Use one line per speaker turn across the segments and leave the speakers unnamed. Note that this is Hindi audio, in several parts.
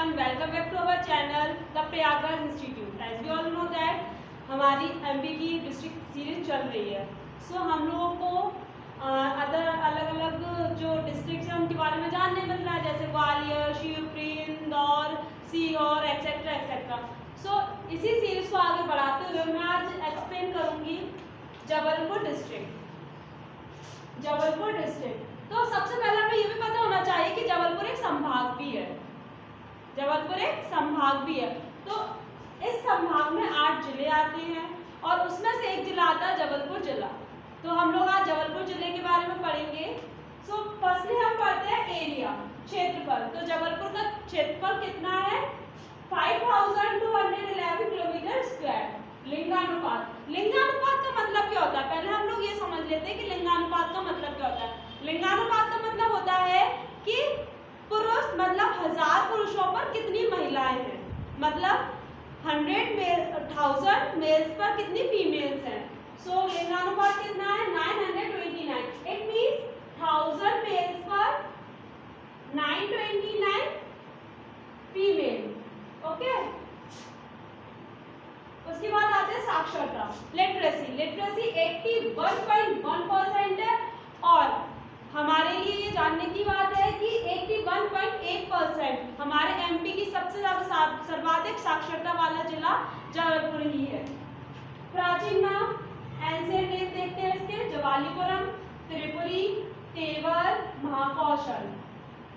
everyone, welcome back to our channel The Prayagraj institute. As we all know that हमारी एमपी की डिस्ट्रिक्ट सीरीज चल रही है। हम लोगों को अलग अलग जो डिस्ट्रिक्ट है उनके बारे में जानने मिल रहा है, जैसे ग्वालियर, शिवपुरी, इंदौर, सीहोर एक्सेट्रा एक्सेट्रा। इसी सीरीज को आगे बढ़ाते हुए मैं आज एक्सप्लेन करूंगी जबलपुर डिस्ट्रिक्ट। तो सबसे पहले हमें ये भी पता होना चाहिए कि जबलपुर एक संभाग भी है। तो इस संभाग में 8 जिले आते हैं और उसमें से एक जिला आता है जबलपुर जिला। तो हम लोग आज जबलपुर जिले के बारे में पढ़ेंगे। फर्स्टली हम पढ़ते हैं एरिया, क्षेत्रफल। तो जबलपुर का क्षेत्रफल कितना है? 5211 किलोमीटर स्क्वायर। लिंगानुपात का मतलब क्या होता है? पहले हम लोग ये समझ लेते हैं कि लिंगानुपात का मतलब क्या होता है। लिंगानुपात का मतलब होता है कि पुरुष मतलब 1000 पुरुषों पर कितनी महिलाएं हैं, मतलब 1000 मेल्स पर कितनी फीमेल्स हैं। लिंगानुपात कितना है? 929। इट मींस 1000 मेल्स पर 929 फीमेल। ओके, उसके बाद आते हैं साक्षरता, लिटरेसी 81.1% है। और हमारे लिए ये जानने की बात है कि 81.8% हमारे एमपी की सबसे ज्यादा सर्वाधिक साक्षरता वाला जिला जबलपुर ही है। प्राचीन नाम, एंशिएंट नेम देखते हैं इसके, जवालीपुरम, त्रिपुरी, तेवर, महाकौशल।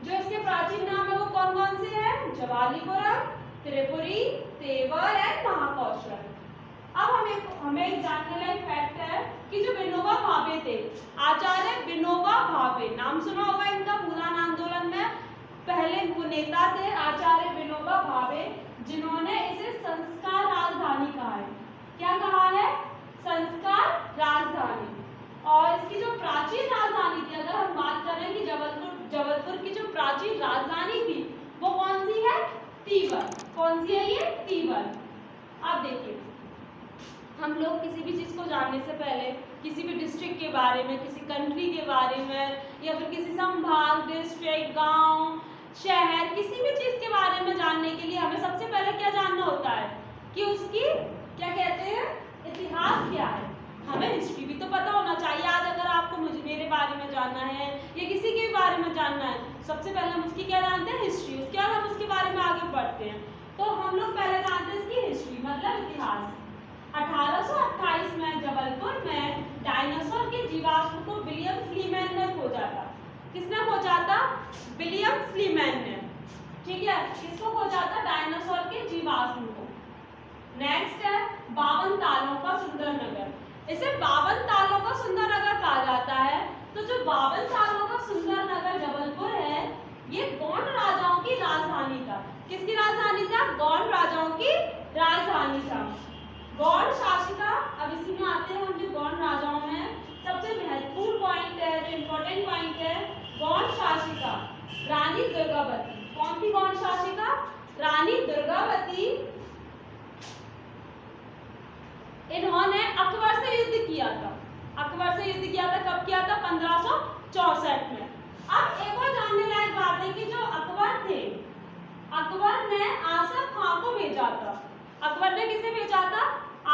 जो इसके प्राचीन नाम है वो कौन कौन से हैं? जवालीपुरम, त्रिपुरी, तेवर एंड महाकौशल। अब हमें जानने लायक फैक्ट है कि जो विनोबा भावे थे, आचार्य विनोबा भावे, नाम सुना होगा इनका। भूदान आंदोलन में पहले वो नेता थे आचार्य विनोबा भावे, जिन्होंने इसे संस्कार राजधानी कहा है। क्या कहा है? संस्कार राजधानी। और इसकी जो प्राचीन राजधानी थी, अगर हम बात करें कि जबलपुर की जो प्राचीन राजधानी थी वो कौन सी है? तीवर। कौन सी है ये? तीवर। अब देखिए, हम लोग किसी भी चीज को जानने से पहले, किसी भी डिस्ट्रिक्ट के बारे में, किसी कंट्री के बारे में, या फिर किसी संभाग, डिस्ट्रिक्ट, गांव, शहर, किसी भी चीज के बारे में जानने के लिए हमें सबसे पहले क्या जानना होता है कि उसकी क्या कहते हैं, इतिहास क्या है। हमें हिस्ट्री भी तो पता होना चाहिए। आज अगर आपको मेरे बारे में जानना है या किसी के बारे में जानना है, सबसे पहले हम उसकी क्या जानते हैं? हिस्ट्री। उसके बाद हम उसके बारे में आगे बढ़ते हैं। तो हम लोग पहले जानते हैं इसकी हिस्ट्री, मतलब इतिहास। 1828 में जबलपुर में डायनासोर के जीवाश्म को विलियम स्लीमैन ने खोजा था। किसने खोजा था? विलियम स्लीमैन ने। ठीक है, किसको खोजा था? डायनासोर के जीवाश्म को। नेक्स्ट है 52 तालों का सुंदर नगर। इसे 52 तालों का सुंदर नगर कहा जाता है। तो जो 52 तालों का सुंदर नगर जबलपुर है, ये गौंड राजाओं की राजधानी था। किसकी राजधानी था? गौंड राजाओं की राजधानी था। गौंड शासिका, अब इसी में आते हैं हम जो गौंड राजाओं में सबसे महत्वपूर्ण पॉइंट है, जो इम्पोर्टेंट पॉइंट है, गौंड शासिका रानी दुर्गावती। कौन थी गौंड शासिका? रानी दुर्गावती। इन्होंने अकबर से युद्ध किया था। कब किया था? 1564 में। अब एक और जानने लायक बात है कि जो अकबर थे, अकबर ने आसफ खां को भेजा था। अकबर ने किसे भेजा था?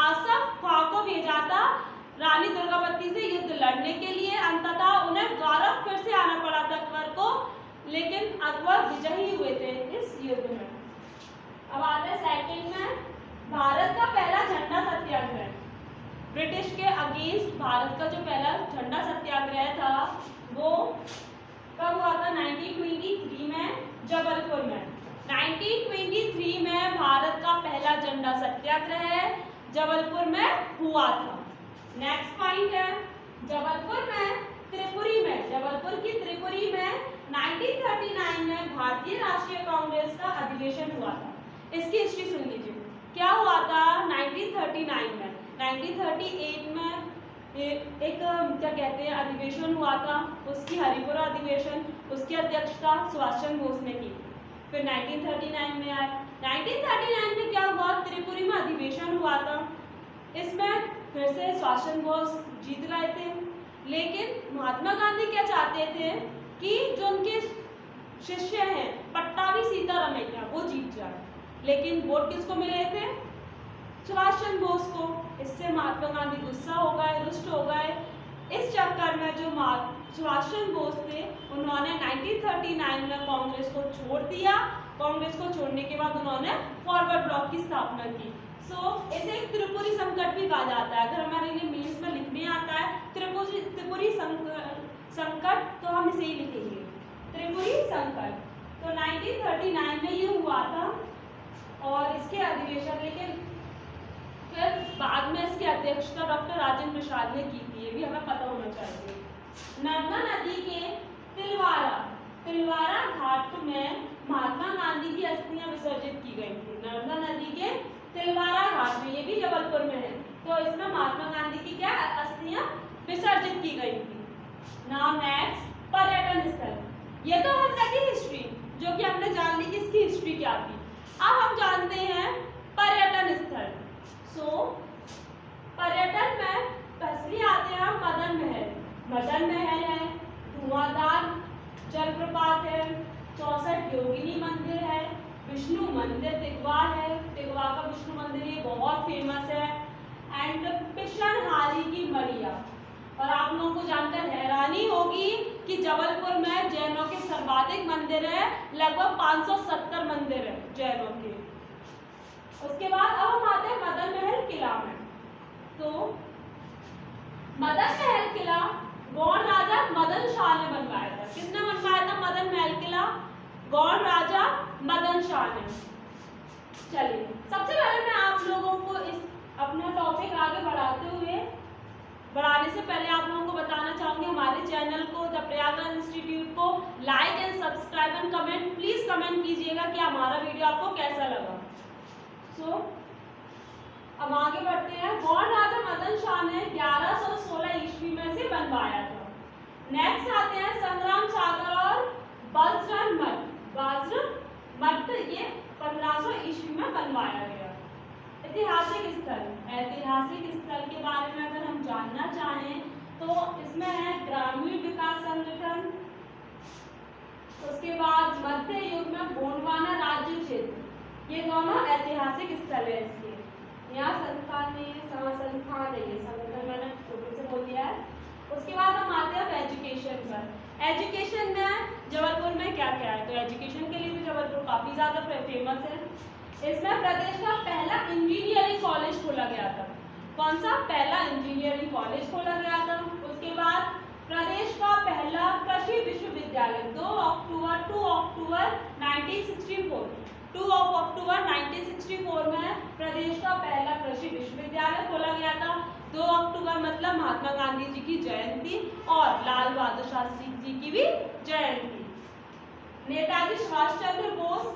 आसफ खां को भेजा था रानी दुर्गावती से युद्ध लड़ने के लिए। अंततः उन्हें द्वारा फिर से आना पड़ा था अकबर को, लेकिन अकबर विजयी हुए थे इस युद्ध में। अब आते हैं सेकंड में, भारत का पहला झंडा सत्याग्रह। ब्रिटिश के अगेंस्ट भारत का जो पहला झंडा सत्याग्रह था वो कब हुआ था? 1923 में जबलपुर में। 1923 में भारत का पहला झंडा सत्याग्रह जबलपुर में हुआ था। नेक्स्ट पॉइंट है जबलपुर की त्रिपुरी में 1939 में भारतीय राष्ट्रीय कांग्रेस का अधिवेशन हुआ था। इसकी हिस्ट्री सुन लीजिए। क्या हुआ था 1939 में? 1938 में एक क्या कहते हैं अधिवेशन हुआ था, उसकी हरिपुरा अधिवेशन, उसकी अध्यक्षता सुभाष चंद्र बोस ने की। फिर 1939 में आए। 1939 में क्या हुआ? त्रिपुरी में अधिवेशन हुआ था। इसमें फिर से सुभाष चंद्र बोस जीत गए थे, लेकिन महात्मा गांधी क्या चाहते थे कि जो उनके शिष्य हैं पट्टाभी सीतारामैया वो जीते। लेकिन वोट किसको मिले थे? सुभाष चंद्र बोस को। इससे महात्मा गांधी गुस्सा हो गए, रुष्ट हो गए। इस चक्कर में जो सुभाष चंद्र बोस थे उन्होंने 1939 में कांग्रेस को छोड़ दिया। कांग्रेस को छोड़ने के बाद उन्होंने फॉरवर्ड ब्लॉक की स्थापना की। इसे एक त्रिपुरी संकट भी कहा जाता है। अगर हमारे लिए मीन्स में लिखने आता है त्रिपुरी संकट तो हम इसे ही लिखेंगे, त्रिपुरी संकट। तो 1939 में ये हुआ था और इसके अधिवेशन, लेकिन फिर बाद में इसकी अध्यक्षता डॉक्टर राजेंद्र प्रसाद ने की थी, ये भी हमें पता होना चाहिए। नर्मदा नदी के तिलवारा घाट में महात्मा गांधी की अस्थियां विसर्जित की गई थी। नर्मदा नदी के तिलवारा घाट में, ये भी जबलपुर में है, तो इसमें महात्मा गांधी की क्या अस्थियां विसर्जित की गई थी। नाउ नेक्स्ट, पर्यटन स्थल। ये तो हमने की हिस्ट्री, जो कि हमने जान ली कि इसकी हिस्ट्री क्या थी। अब हम जानते हैं पर्यटन स्थल। पर्यटन में पहले आते हैं मदन महल। मदन महल है, धुआंधार जलप्रपात है, 64 योगिनी मंदिर है, विष्णु मंदिर तिगवा है, तिगवा का विष्णु मंदिर ये बहुत फेमस है, एंड पिशनहारी की मड़िया। और आप लोगों को जानकर हैरानी होगी कि जबलपुर में जैनों के सर्वाधिक मंदिर है, लगभग 570 मंदिर है जैनों के। उसके बाद अब हम आते हैं मदन महल किला में। तो मदन महल किला गौड़ राजा मदन शाह ने बनवाया था। किसने बनवाया था मदन महल किला? गौड़ राजा मदन शाह ने। चलिए, सबसे पहले मैं आप लोगों को इस अपना टॉपिक आगे बढ़ाने से पहले आप लोगों को बताना चाहूंगी हमारे चैनल को, द प्रयागराज इंस्टीट्यूट को like and subscribe and comment, please comment कीजिएगा कि हमारा वीडियो आपको कैसा लगा। अब आगे बढ़ते हैं। गौड़ राजा मदन शाह ने 1116 ईस्वी में से बनवाया था। नेक्स्ट आते हैं संग्राम सागर और वज्र मठ, ये 1500 ईस्वी में बनवाया गया। ऐतिहासिक स्थल के बारे में अगर हम जानना चाहें तो इसमें है ग्रामीण विकास संगठन, उसके बाद मध्य युग में गोंडवाना राज्य क्षेत्र, ये दोनों ऐतिहासिक स्थल है। इसके यहाँ संस्थान है, ये संगठन मैंने छोटे से बोल दिया है। उसके बाद हम आते हैं एजुकेशन पर। एजुकेशन में जबलपुर में क्या क्या है? तो एजुकेशन के लिए भी जबलपुर काफी ज्यादा फेमस है। इसमें प्रदेश का पहला इंजीनियरिंग कॉलेज खोला गया था। कौन सा? पहला इंजीनियरिंग कॉलेज खोला गया था। उसके बाद प्रदेश का पहला कृषि विश्वविद्यालय 2 अक्टूबर 1964 में प्रदेश का पहला कृषि विश्वविद्यालय खोला गया था। 2 अक्टूबर मतलब महात्मा गांधी जी की जयंती और लाल बहादुर शास्त्री जी की भी जयंती। नेताजी सुभाष चंद्र बोस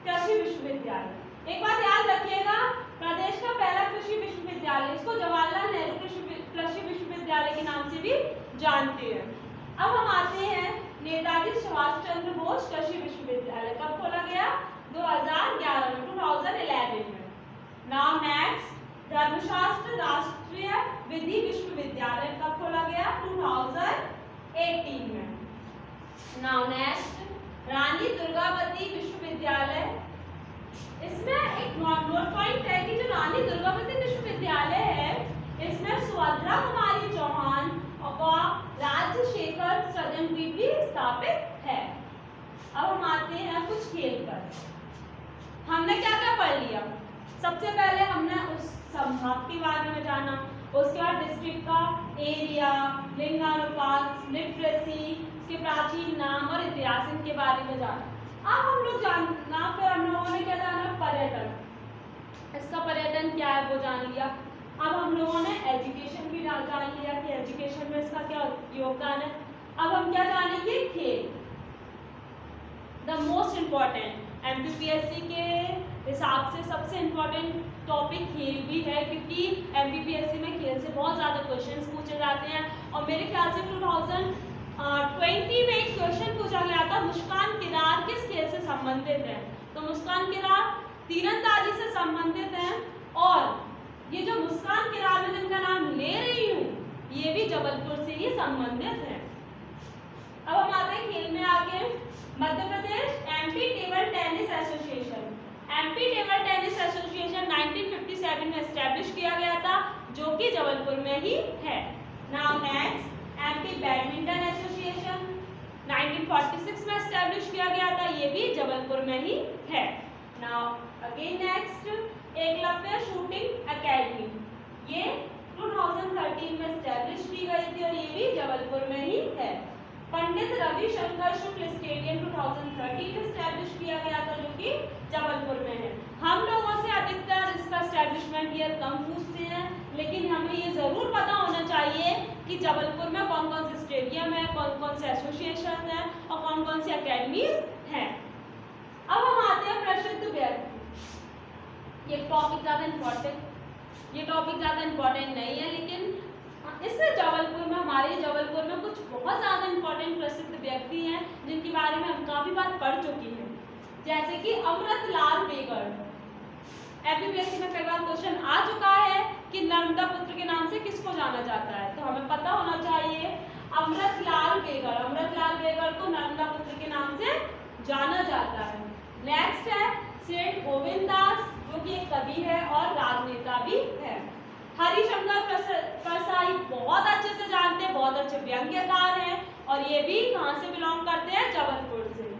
कृषि विश्वविद्यालय। एक बात याद रखिएगा, प्रदेश का पहला कृषि विश्वविद्यालय, इसको जवाहरलाल नेहरू कृषि विश्वविद्यालय के नाम से भी जानते हैं। अब हम आते हैं नेताजी सुभाष चंद्र बोस कृषि विश्वविद्यालय कब खोला गया? 2011 में। नाउ नेक्स्ट, धर्मशास्त्र राष्ट्रीय विधि विश्वविद्यालय कब खोला गया? 2018 में। नाउ नेक्स्ट, रानी दुर्गावती विश्वविद्यालय। इसमें एक नोट पॉइंट है कि जो रानी दुर्गावती विश्वविद्यालय है, इसमें सुभद्रा कुमारी चौहान और राजशेखर सदनपीठ भी स्थापित है। अब हम आते हैं कुछ खेल पर। हमने क्या क्या पढ़ लिया? सबसे पहले हमने उस संभाग के बारे में जाना, उसके बाद डिस्ट्रिक्ट का एरिया, लिंगानुपात, लिटरेसी, इसके प्राचीन नाम और इतिहास इनके बारे में जाना। अब हम लोग जानना, फिर हम लोगों ने क्या जाना? पर्यटन। इसका पर्यटन क्या है वो जान लिया। अब हम लोगों ने एजुकेशन भी जान लिया कि एजुकेशन में इसका क्या योगदान है। अब हम क्या जानेंगे? खेल। द मोस्ट इम्पॉर्टेंट एमपीपीएससी के हिसाब से सबसे इम्पॉर्टेंट टॉपिक खेल भी है, क्योंकि एमपीपीएससी में खेल से बहुत ज़्यादा क्वेश्चंस पूछे जाते हैं। और मेरे ख्याल से 2020 में एक क्वेश्चन पूछा गया था, मुस्कान किरार किस खेल से संबंधित है? तो मुस्कान किरार तीरंदाजी से संबंधित है। और ये जो मुस्कान किरार में जिनका नाम ले रही हूँ, ये भी जबलपुर से ही संबंधित है। अब हम आते हैं खेल में आगे। Madhya Pradesh MP table tennis association. MP कि जबलपुर में ही है। Now next, MP badminton association 1946 में एस्टैब्लिश किया गया था, ये भी जबलपुर में ही है। Now again next, Eklavya shooting academy, ये 2013 में एस्टैब्लिश की गई थी और ये भी जबलपुर में ही है। पंडित रविशंकर शुक्ल स्टेडियम 2013 में एस्टैब्लिश किया गया था, जो कि जबलपुर में है। हम लोगों से अधिकतर इसका एस्टैब्लिशमेंट ईयर कम पूछते हैं, लेकिन हमें ये जरूर पता होना चाहिए कि जबलपुर में कौन कौन से स्टेडियम है, कौन कौन से एसोसिएशन है और कौन कौन सी अकेडमीज हैं। अब हम आते हैं प्रसिद्ध व्यक्ति। ये टॉपिक ज्यादा इम्पोर्टेंट नहीं है, लेकिन इससे जबलपुर में, हमारे जबलपुर में कुछ बहुत ज़्यादा इम्पोर्टेंट प्रसिद्ध व्यक्ति हैं जिनके बारे में हम काफ़ी बार पढ़ चुकी हैं, जैसे कि अमृतलाल बेगड़। एमपीपीएससी में कई बार क्वेश्चन आ चुका है कि नर्मदा पुत्र के नाम से किसको जाना जाता है, तो हमें पता होना चाहिए अमृतलाल बेगड़। अमृतलाल बेगड़ को नर्मदा पुत्र के नाम से जाना जाता है। नेक्स्ट है सेठ गोविंद दास, जो कि एक कवि है और राजनेता भी है। हरिशंकर परसाई बहुत अच्छे से जानते हैं, बहुत अच्छे व्यंग्यकार हैं और ये भी कहाँ से बिलोंग करते हैं, जबलपुर से।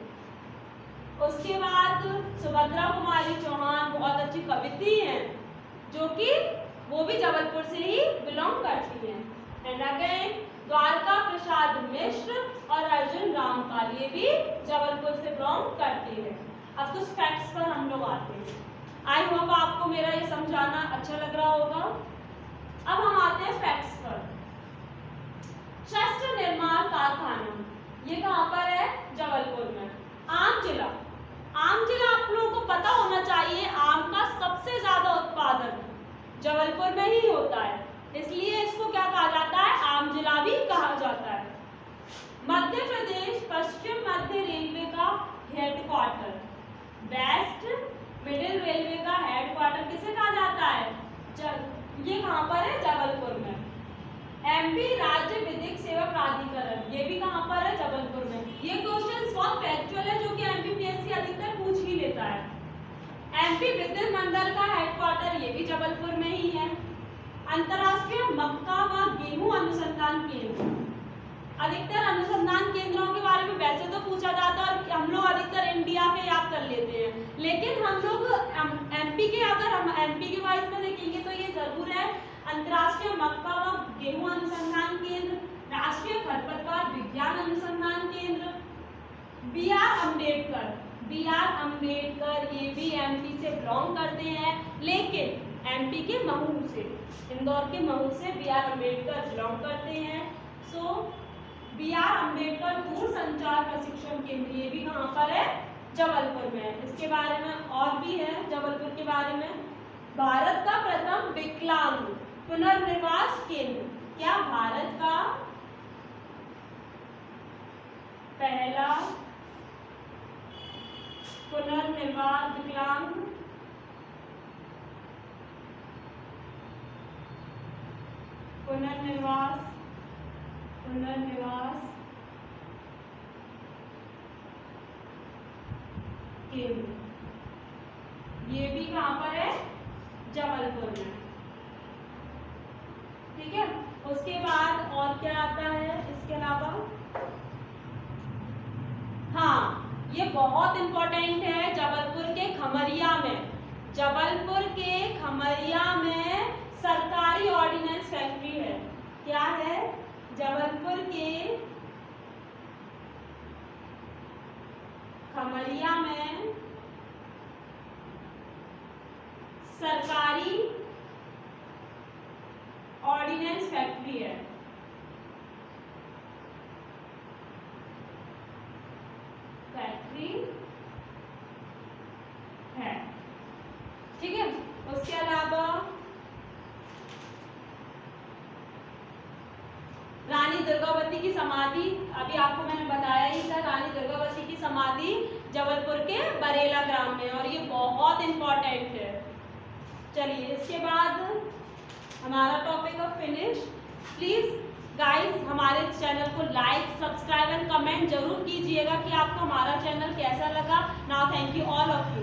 उसके बाद सुभद्रा कुमारी चौहान बहुत अच्छी कवित्री हैं, जो कि वो भी जबलपुर से ही बिलोंग करती हैं। एंड अगेन द्वारका प्रसाद मिश्र और अर्जुन रामपाल, ये भी जबलपुर से बिलोंग करते हैं। अब कुछ फैक्ट्स पर हम लोग आते हैं। आई होप आपको मेरा ये समझाना अच्छा लग रहा होगा। अब हम आते हैं फैक्ट्स पर। शस्त्र निर्माण कारखाना, ये कहाँ पर है, जबलपुर में। आम जिला आप लोगों को पता होना चाहिए, आम का सबसे ज्यादा उत्पादन जबलपुर में ही होता है, इसलिए इसको क्या कहा जाता है, आम जिला भी कहा जाता है। मध्य प्रदेश पश्चिम मध्य रेलवे का हेडक्वार्टर, वेस्ट मिडिल रेलवे का हेडक्वार्टर किसे कहा जाता है, ये कहाँ पर है, जबलपुर में। एमपी राज्य विधिक सेवा प्राधिकरण, ये भी कहाँ पर है, जबलपुर में। ये क्वेश्चन बहुत फैक्चुअल है, जो कि एमपीपीएससी अधिकतर पूछ ही लेता है। एमपी विद्युत मंडल का हेडक्वार्टर, ये भी जबलपुर में ही है। अंतर्राष्ट्रीय मक्का व गेहूं अनुसंधान केंद्र, अधिकतर अनुसंधान केंद्रों के बारे में वैसे तो पूछा जाता है और हम लोग अधिकतर इंडिया के याद कर लेते हैं, लेकिन हम लोग एमपी के, अगर हम एमपी के वाइज में देखेंगे तो ये जरूर है अंतर्राष्ट्रीय मक्का व गेहूं अनुसंधान केंद्र, राष्ट्रीय खरपतवार विज्ञान अनुसंधान केंद्र, बी आर अम्बेडकर, ये भी एमपी से बिलोंग करते हैं, लेकिन एमपी के महू से, इंदौर के महू से बी आर अम्बेडकर बिलोंग करते हैं। सो बी आर अम्बेडकर दूरसंचार प्रशिक्षण केंद्र, ये भी कहाँ पर है, जबलपुर में। इसके बारे में और भी है जबलपुर के बारे में। भारत का प्रथम विकलांग पुनर्निवास केंद्र, क्या भारत का पहला पुनर्निवास विकलांग पुनर्निवास केंद्र, ये भी कहाँ पर है, जबलपुर में। ठीक है, उसके बाद और क्या आता है इसके अलावा, हाँ ये बहुत इंपॉर्टेंट है, जबलपुर के खमरिया में, जबलपुर के खमरिया में सरकारी ऑर्डिनेंस फैक्ट्री है। क्या है, जबलपुर के खमरिया में सरकारी ऑर्डिनेंस फैक्ट्री है। ठीक है, उसके अलावा रानी दुर्गावती की समाधि, अभी आपको मैंने बताया ही था, रानी दुर्गावती की समाधि जबलपुर के बरेला ग्राम में, और ये बहुत इंपॉर्टेंट है। चलिए इसके बाद हमारा टॉपिक अब फिनिश। प्लीज गाइस हमारे चैनल को लाइक, सब्सक्राइब एंड कमेंट जरूर कीजिएगा कि आपको हमारा चैनल कैसा लगा। Now thank you all of you.